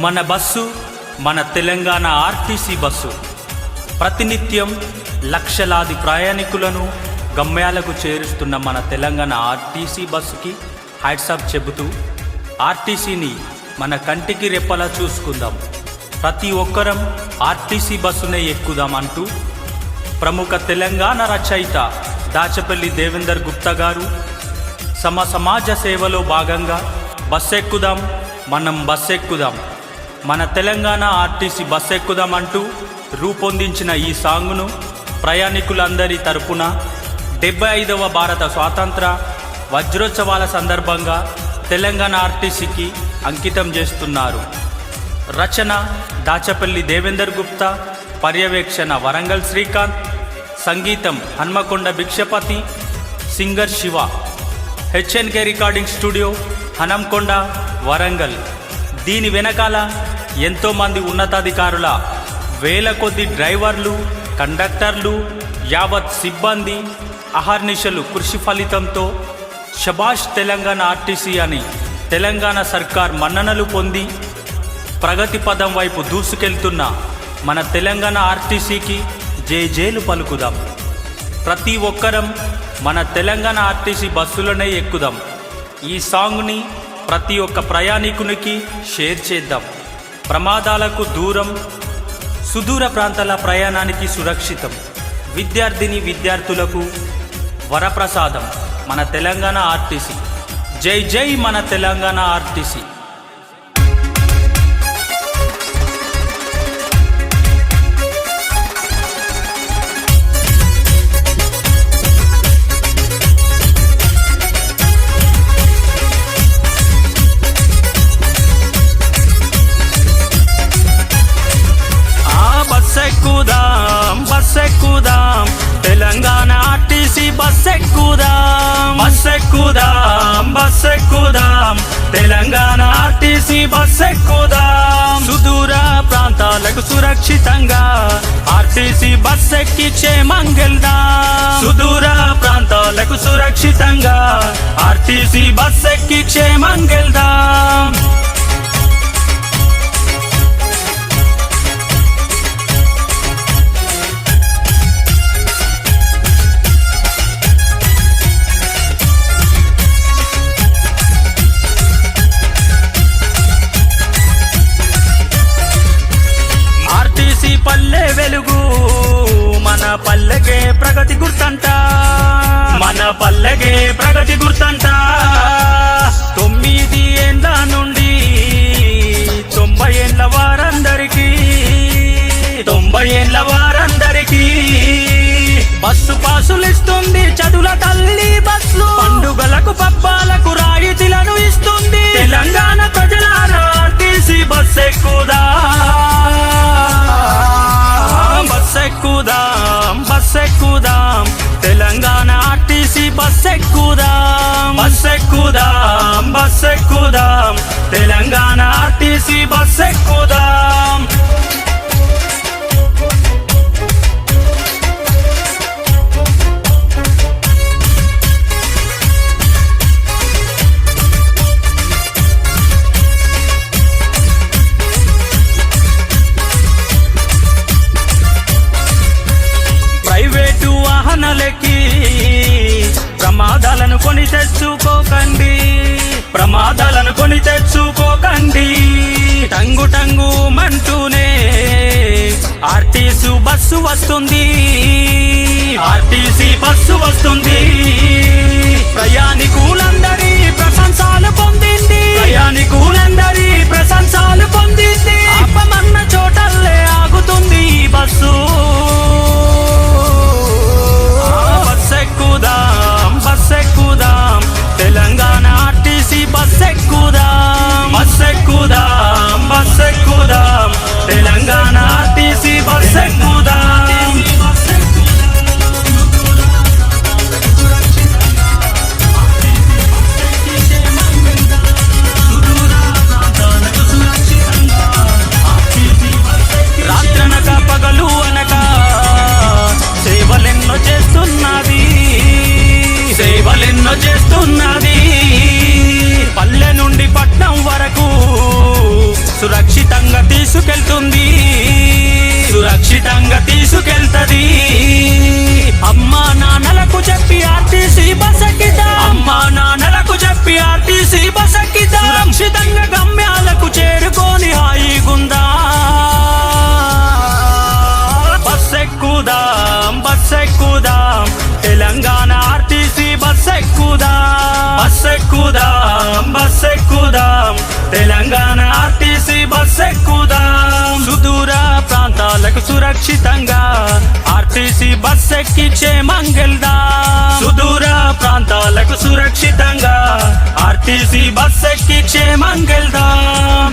మన బస్సు మన Telangana RTC bus ప్రతినిత్యం లక్షలాది ప్రయాణికులను గమ్యాలకు చేరుస్తున్న మన తెలంగాణ ఆర్టీసీ బస్సుకి హ్యాట్సాప్ చెబుతూ ఆర్టీసీని మన కంటికి రెప్పలా చూసుకుందాం, ప్రతి ఒక్కరం ఆర్టీసీ బస్సునే ఎక్కుదాం అంటూ ప్రముఖ తెలంగాణ రచయిత దాచపల్లి దేవేందర్ గుప్తా గారు సమాజ సేవలో భాగంగా బస్సెక్కుదాం మనం బస్సెక్కుదాం మన తెలంగాణ ఆర్టీసీ బస్సెక్కుదాం అంటూ రూపొందించిన ఈ సాంగ్ను ప్రయాణికులందరి తరపున 75వ భారత స్వాతంత్ర వజ్రోత్సవాల సందర్భంగా తెలంగాణ ఆర్టీసీకి అంకితం చేస్తున్నారు. రచన దాచపల్లి దేవేందర్ గుప్తా, పర్యవేక్షణ వరంగల్ శ్రీకాంత్, సంగీతం Hanamkonda Bhikshapathi, singer Shiva, HNK recording studio Hanamkonda Warangal. దీని వెనకాల ఎంతోమంది ఉన్నతాధికారుల వేల కొద్ది డ్రైవర్లు, కండక్టర్లు, యావత్ సిబ్బంది అహర్నిశలు కృషి ఫలితంతో శబాష్ తెలంగాణ ఆర్టీసీ అని తెలంగాణ సర్కార్ మన్ననలు పొంది ప్రగతి పదం వైపు దూసుకెళ్తున్న మన తెలంగాణ ఆర్టీసీకి జేజేలు పలుకుదాం. ప్రతి ఒక్కరం మన తెలంగాణ ఆర్టీసీ బస్సులనే ఎక్కుదాం. ఈ సాంగ్ని ప్రతి ఒక్క ప్రయాణికునికి షేర్ చేద్దాం. ప్రమాదాలకు దూరం, సుదూర ప్రాంతాల ప్రయాణానికి సురక్షితం, విద్యార్థిని విద్యార్థులకు వరప్రసాదం మన తెలంగాణ ఆర్టీసీ. జై జై మన తెలంగాణ ఆర్టీసీ. బస్సెక్కుదాం తెలంగాణ ఆర్టీసీ బస్సెక్కుదాం, బస్సెక్కుదాం తెలంగాణ ఆర్టీసీ బస్సెక్కుదాం. సుదూర ప్రాంతాలకు సురక్షితంగా ఆర్టీసీ బస్సెక్కి క్షేమంగెళ్దాం. సుదూర ప్రాంతాలకు సురక్షితంగా ఆర్టీసీ బస్సెక్కి క్షేమంగెళ్దాం. పల్లె వెలుగు మన పల్లెకే ప్రగతి గుర్తంట, మన పల్లెకే ప్రగతి గుర్తంట. 9 ఏళ్ల నుండి 90 ఏళ్ల వారందరికీ, 90 ఏళ్ల వారందరికీ బస్సు పాసులు ఇస్తుంది చదువుల తల్లి బస్సు. పండుగలకు పబ్బాలకు రాయితీలను ఇస్తుంది. తెలంగాణ ప్రజలారా ఆర్టీసీ బస్సెక్కుదా, బస్సెక్కుదాం తెలంగాణ ఆర్టీసీ బస్సెక్కుదాం, బస్సెక్కుదాం తెలంగాణ ఆర్టీసీ బస్సెక్కుదాం. ప్రైవేటు వాహనాలకి ప్రమాదాలను కొని తెచ్చుకోకండి, ప్రమాదాలను కొని తెచ్చుకోకండి. టంగు టంగు మంటూనే ఆర్టీసీ బస్సు వస్తుంది, ఆర్టీసీ బస్సు వస్తుంది. ప్రయాణికులందరి ప్రశంసలు పొందింది, ప్రయాణికులందరి ప్రశంసలు పొందింది. ఆపమన్న చోటల్లే ఆగుతుంది ఈ బస్సు. బస్సెక్కుదాం తెలంగాణ ఆర్టీసీ బస్సెక్కుదాం, బస్సెక్కుదాం తెలంగాణ ఆర్టీసీ బస్సెక్కుదాం. రాత్రనక పగలు అనక సేవలెన్నో చేస్తున్నది, సేవలెన్నో చేస్తున్నది. పల్లె నుండి పట్నం వరకు సురక్షితంగా తీసుకెళ్తుంది, సురక్షితంగా తీసుకెళ్తది. అమ్మా నాన్నలకు చెప్పి ఆర్టీసీ బస్ ఎక్కిద్దాం, అమ్మా నాన్నలకు చెప్పి ఆర్టీసీ బస్ ఎక్కిద్దాం. సురక్షితంగా గమ్యాలకు చేరుకొని హాయిగుందా. బస్ ఎక్కుదాం, బస్ ఎక్కుదాం, తెలంగాణ ఆర్టీసీ బస్ ఎక్కుదాం, బస్ ఎక్కుదాం, బస్ ఎక్కుదాం, తెలంగాణ ఆర్టీసీ బస్ ఎక్కుదాం. సుదూర ప్రాంతాలకు సురక్షితంగా ఆర్టీసీ బస్ ఎక్కి క్షేమంగెళ్దాం, సుదూర ప్రాంతాలకు సురక్షితంగా ఆర్టీసీ బస్ ఎక్కి క్షేమంగెళ్దాం.